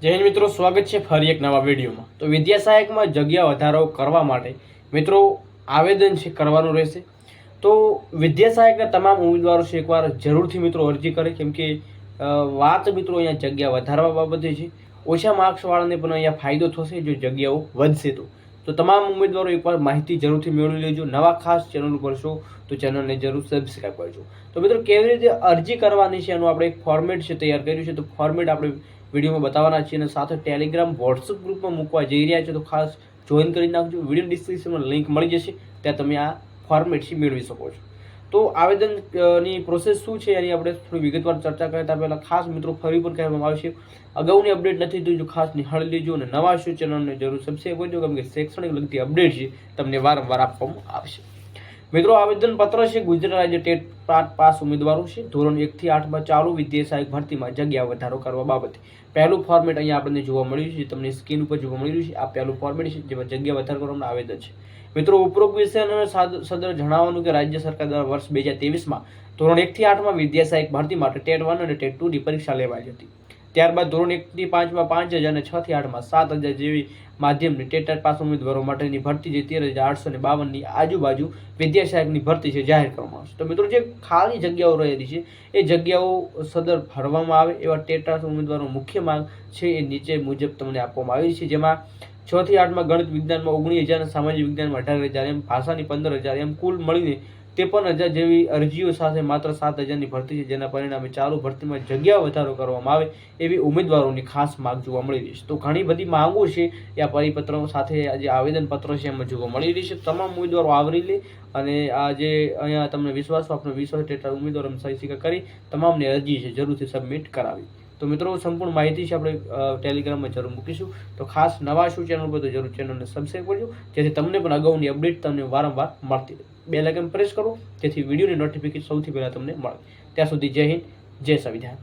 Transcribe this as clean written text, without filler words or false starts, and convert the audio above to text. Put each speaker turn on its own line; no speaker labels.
જય હિન્દ મિત્રો, સ્વાગત છે ફરી એક નવા વિડીયોમાં। તો વિદ્યા સહાયકમાં જગ્યા વધારો કરવા માટે મિત્રો આવેદન છે કરવાનું રહેશે। તો વિદ્યા સહાયકના તમામ ઉમેદવારો છે એકવાર જરૂરથી મિત્રો અરજી કરે, કેમ કે વાત મિત્રો અહીંયા જગ્યા વધારવા બાબતે છે। ઓછા માર્ક્સ વાળાને પણ અહીંયા ફાયદો થશે જો જગ્યાઓ વધશે તો તમામ ઉમેદવારો એકવાર માહિતી જરૂરથી મેળવી લેજો। નવા ખાસ ચેનલ ઉપર છો તો ચેનલને જરૂર સબસ્ક્રાઈબ કરજો। તો મિત્રો કેવી રીતે અરજી કરવાની છે એનું આપણે એક ફોર્મેટ છે તૈયાર કર્યું છે, તો ફોર્મેટ આપણે વિડીયોમાં બતાવવાના છીએ અને સાથે ટેલિગ્રામ વોટ્સઅપ ગ્રુપમાં મૂકવા જઈ રહ્યા છો તો ખાસ જોઈન કરી નાખજો। વિડીયો ડિસ્ક્રિપ્શનમાં લિંક મળી જશે, ત્યાં તમે આ ફોર્મેટ છે મેળવી શકો છો। તો આવેદનની પ્રોસેસ શું છે એની આપણે થોડી વિગતવાર ચર્ચા કરતા પહેલાં ખાસ મિત્રો ફરી પણ કહેવામાં આવશે, અગાઉની અપડેટ નથી થઈ તો ખાસ નિહાળી લેજો અને નવા શું ચેનલને જરૂર સબસ્ક્રાઈબ કરજો, કેમ કે શૈક્ષણિક લગતી અપડેટ છે તમને વારંવાર આપવામાં આવશે। મિત્રો આવેદન પત્ર છે ગુજરાત રાજ્ય ટેટ પાસ ઉમેદવારો છે ધોરણ 1 થી 8 ચાલુ વિદ્યા સહાયક ભરતીમાં જગ્યા વધારો કરવા બાબતે પહેલું ફોર્મેટ અહીંયા આપણને જોવા મળ્યું છે, તમને સ્ક્રીન ઉપર જોવા મળી રહ્યું છે। આ પહેલું ફોર્મેટ છે જેમાં જગ્યા વધારો કરવાનું આવેદન છે। મિત્રો ઉપરોક્ત વિષય સદર જણાવવાનું કે રાજ્ય સરકાર દ્વારા વર્ષ 2023માં ધોરણ 1 થી 8 વિદ્યા સહાયક ભરતી માટે ટેટ 1 અને ટેટ 2 ની પરીક્ષા લેવાઈ હતી। ત્યારબાદ ધોરણ 1 થી 5 5000 અને 6 થી 8 7000 જેવી માધ્યમની ટેટ પાસ ઉમેદવારો માટેની ભરતી જે 13852 ની આજુબાજુ વિદ્યા સહાયકની ભરતી છે જાહેર કરવામાં આવશે। તો મિત્રો જે ખાલી જગ્યાઓ રહેલી છે એ જગ્યાઓ સદર ભરવામાં આવે એવા ટેટ પાસ ઉમેદવારો મુખ્ય માંગ છે એ નીચે મુજબ તમને આપવામાં આવી છે, જેમાં 6 થી 8 ગણિત વિજ્ઞાનમાં 19000 અને સામાજિક વિજ્ઞાનમાં 18000 એમ ભાષાની 15000 એમ કુલ મળીને 53000 જેવી અરજીઓ સાથે માત્ર 7000ની ભરતી છે, જેના પરિણામે ચાલુ ભરતીમાં જગ્યા વધારો કરવામાં આવે એવી ઉમેદવારોની ખાસ માંગ જોવા મળી રહી છે। તો ઘણી બધી માંગો છે એ આ પરિપત્રો સાથે જે આવેદનપત્રો છે એમાં જોવા મળી રહી છે। તમામ ઉમેદવારો આવરી લે અને આ જે અહીંયા તમને વિશ્વાસ ટેટા ઉમેદવારો સહી કરી તમામની અરજી છે જરૂરથી સબમિટ કરાવી। તો મિત્રો સંપૂર્ણ માહિતી છે આપણે ટેલિગ્રામમાં જરૂર મૂકીશું, તો ખાસ નવા શું ચેનલ પર તો જરૂર ચેનલને સબસ્ક્રાઈબ કરજો, જેથી તમને પણ અગાઉની અપડેટ તમને વારંવાર મળતી રહે। બેલ આઇકન પ્રેસ કરો જેથી વિડીયોની નોટિફિકેશન સૌથી પહેલાં તમને મળે। ત્યાં સુધી જય હિન્દ, જય સંવિધાન।